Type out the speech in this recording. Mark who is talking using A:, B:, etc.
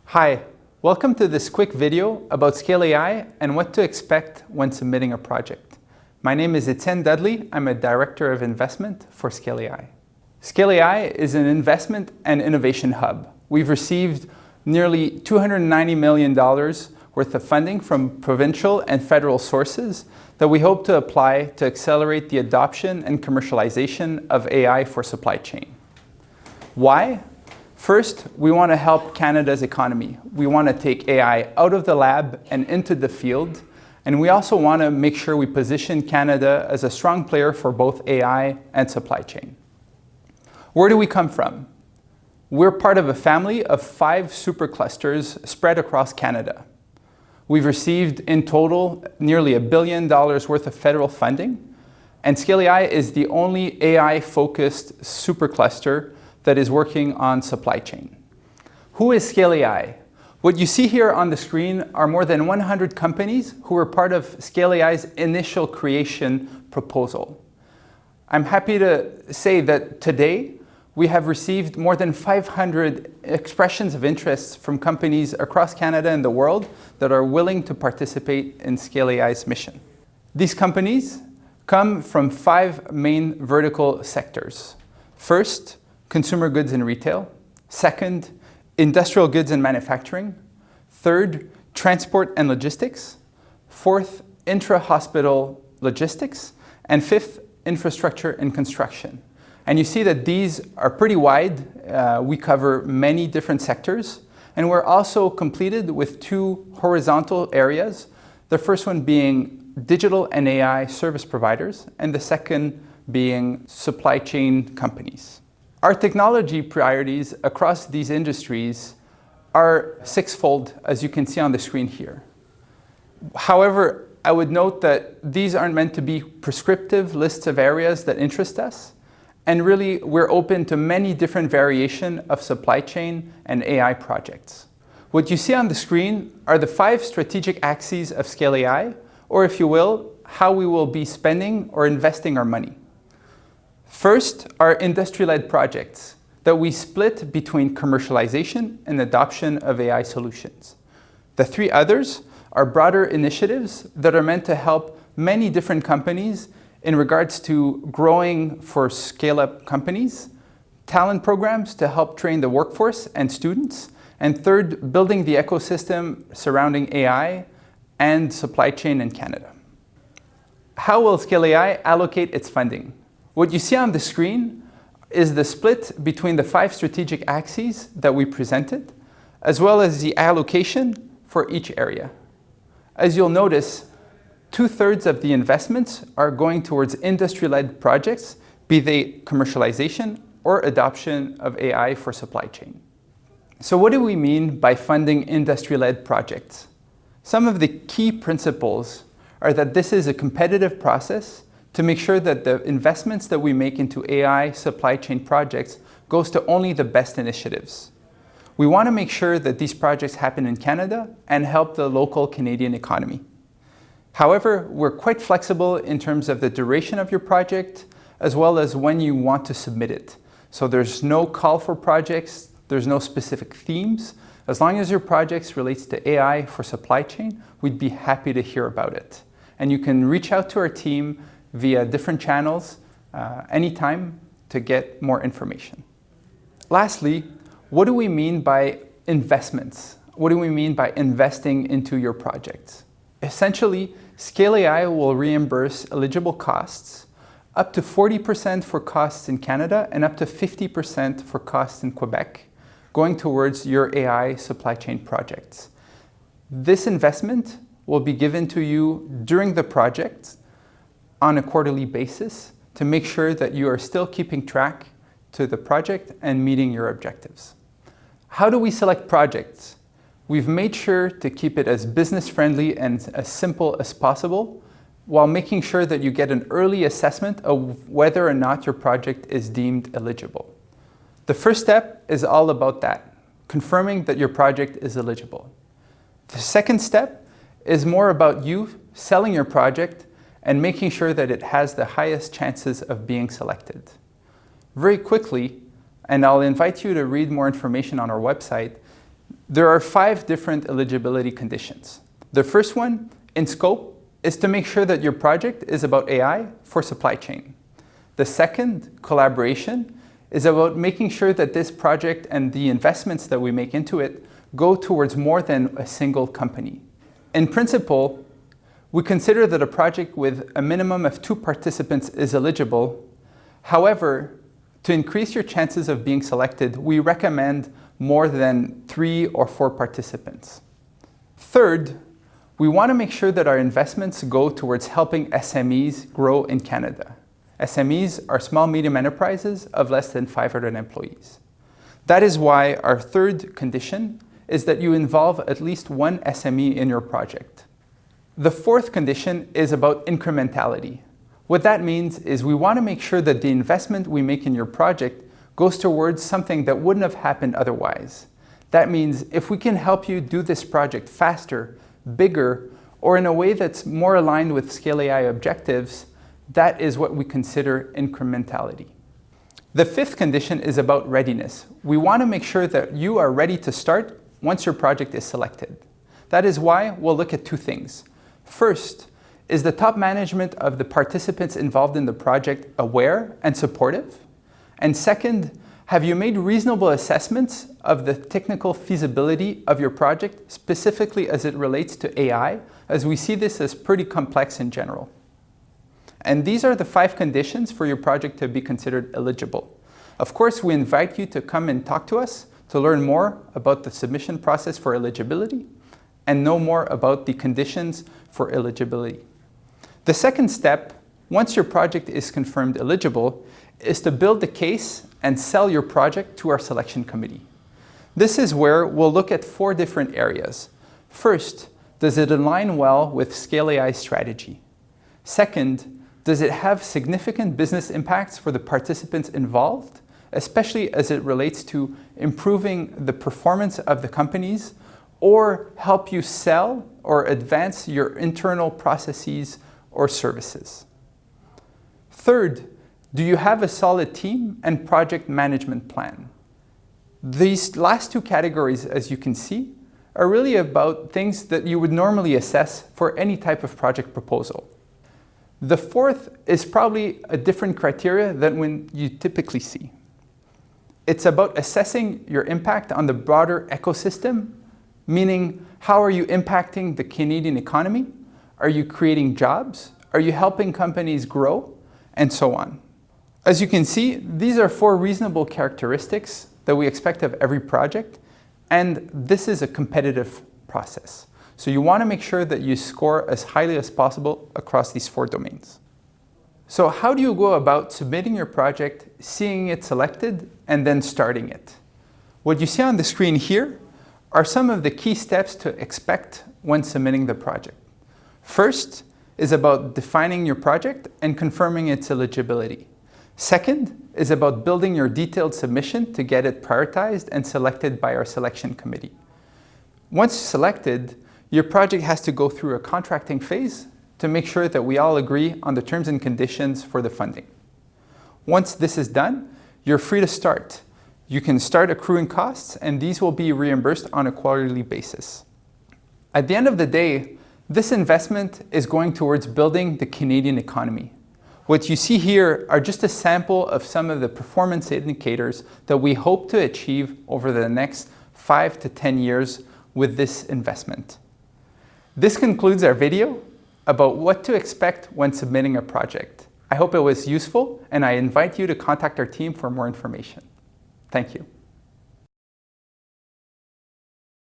A: Hi, welcome to this quick video about Scale AI and what to expect when submitting a project. My name is Etienne Dudley. I'm a Director of Investment for Scale AI. Scale AI is an investment and innovation hub. We've received nearly $290 million worth of funding from provincial and federal sources that we hope to apply to accelerate the adoption and commercialization of AI for supply chain. Why? First, we want to help Canada's economy. We want to take AI out of the lab and into the field. And we also want to make sure we position Canada as a strong player for both AI and supply chain. Where do we come from? We're part of a family of 5 superclusters spread across Canada. We've received in total nearly $1 billion worth of federal funding. And Scale AI is the only AI-focused supercluster that is working on supply chain. Who is Scale AI? What you see here on the screen are more than 100 companies who were part of Scale AI's initial creation proposal. I'm happy to say that today we have received more than 500 expressions of interest from companies across Canada and the world that are willing to participate in Scale AI's mission. These companies come from 5 main vertical sectors. First, consumer goods and retail. Second, industrial goods and manufacturing. Third, transport and logistics. Fourth, intra-hospital logistics. And fifth, infrastructure and construction. And you see that these are pretty wide. We cover many different sectors. And we're also completed with 2 horizontal areas. The first one being digital and AI service providers, and the second being supply chain companies. Our technology priorities across these industries are 6-fold, as you can see on the screen here. However, I would note that these aren't meant to be prescriptive lists of areas that interest us. And really, we're open to many different variations of supply chain and AI projects. What you see on the screen are the 5 strategic axes of Scale AI, or if you will, how we will be spending or investing our money. First are industry-led projects that we split between commercialization and adoption of AI solutions. The 3 others are broader initiatives that are meant to help many different companies in regards to growing for scale-up companies, talent programs to help train the workforce and students, and third, building the ecosystem surrounding AI and supply chain in Canada. How will Scale AI allocate its funding? What you see on the screen is the split between the 5 strategic axes that we presented, as well as the allocation for each area. As you'll notice, 2/3 of the investments are going towards industry-led projects, be they commercialization or adoption of AI for supply chain. So what do we mean by funding industry-led projects? Some of the key principles are that this is a competitive process to make sure that the investments that we make into AI supply chain projects goes to only the best initiatives. We want to make sure that these projects happen in Canada and help the local Canadian economy. However, we're quite flexible in terms of the duration of your project, as well as when you want to submit it. So there's no call for projects, there's no specific themes. As long as your project relates to AI for supply chain, we'd be happy to hear about it. And you can reach out to our team via different channels anytime to get more information. Lastly, what do we mean by investments? What do we mean by investing into your projects? Essentially, Scale AI will reimburse eligible costs, up to 40% for costs in Canada and up to 50% for costs in Quebec, going towards your AI supply chain projects. This investment will be given to you during the project on a quarterly basis to make sure that you are still keeping track to the project and meeting your objectives. How do we select projects? We've made sure to keep it as business-friendly and as simple as possible, while making sure that you get an early assessment of whether or not your project is deemed eligible. The first step is all about that, confirming that your project is eligible. The second step is more about you selling your project and making sure that it has the highest chances of being selected. Very quickly, and I'll invite you to read more information on our website, There are 5 different eligibility conditions. The first one, in scope, is to make sure that your project is about AI for supply chain. The second, collaboration, is about making sure that this project and the investments that we make into it go towards more than a single company. In principle, we consider that a project with a minimum of 2 participants is eligible. However, to increase your chances of being selected, we recommend more than 3 or 4 participants. Third, we want to make sure that our investments go towards helping SMEs grow in Canada. SMEs are small medium enterprises of less than 500 employees. That is why our third condition is that you involve at least one SME in your project. The fourth condition is about incrementality. What that means is we want to make sure that the investment we make in your project goes towards something that wouldn't have happened otherwise. That means if we can help you do this project faster, bigger, or in a way that's more aligned with Scale AI objectives, that is what we consider incrementality. The fifth condition is about readiness. We want to make sure that you are ready to start once your project is selected. That is why we'll look at 2 things. First, is the top management of the participants involved in the project aware and supportive? And second, have you made reasonable assessments of the technical feasibility of your project, specifically as it relates to AI, as we see this as pretty complex in general? And these are the 5 conditions for your project to be considered eligible. Of course, we invite you to come and talk to us to learn more about the submission process for eligibility and know more about the conditions for eligibility. The second step, once your project is confirmed eligible, is to build the case and sell your project to our selection committee. This is where we'll look at 4 different areas. First, does it align well with Scale AI's strategy? Second, does it have significant business impacts for the participants involved, especially as it relates to improving the performance of the companies or help you sell or advance your internal processes or services? Third, do you have a solid team and project management plan? These last 2 categories, as you can see, are really about things that you would normally assess for any type of project proposal. The fourth is probably a different criteria than when you typically see. It's about assessing your impact on the broader ecosystem, meaning how are you impacting the Canadian economy? Are you creating jobs? Are you helping companies grow? And so on. As you can see, these are 4 reasonable characteristics that we expect of every project, and this is a competitive process. So you want to make sure that you score as highly as possible across these 4 domains. So how do you go about submitting your project, seeing it selected, and then starting it? What you see on the screen here are some of the key steps to expect when submitting the project. First is about defining your project and confirming its eligibility. Second is about building your detailed submission to get it prioritized and selected by our selection committee. Once selected, your project has to go through a contracting phase to make sure that we all agree on the terms and conditions for the funding. Once this is done, you're free to start. You can start accruing costs, and these will be reimbursed on a quarterly basis. At the end of the day, this investment is going towards building the Canadian economy. What you see here are just a sample of some of the performance indicators that we hope to achieve over the next 5 to 10 years with this investment. This concludes our video about what to expect when submitting a project. I hope it was useful, and I invite you to contact our team for more information. Thank you.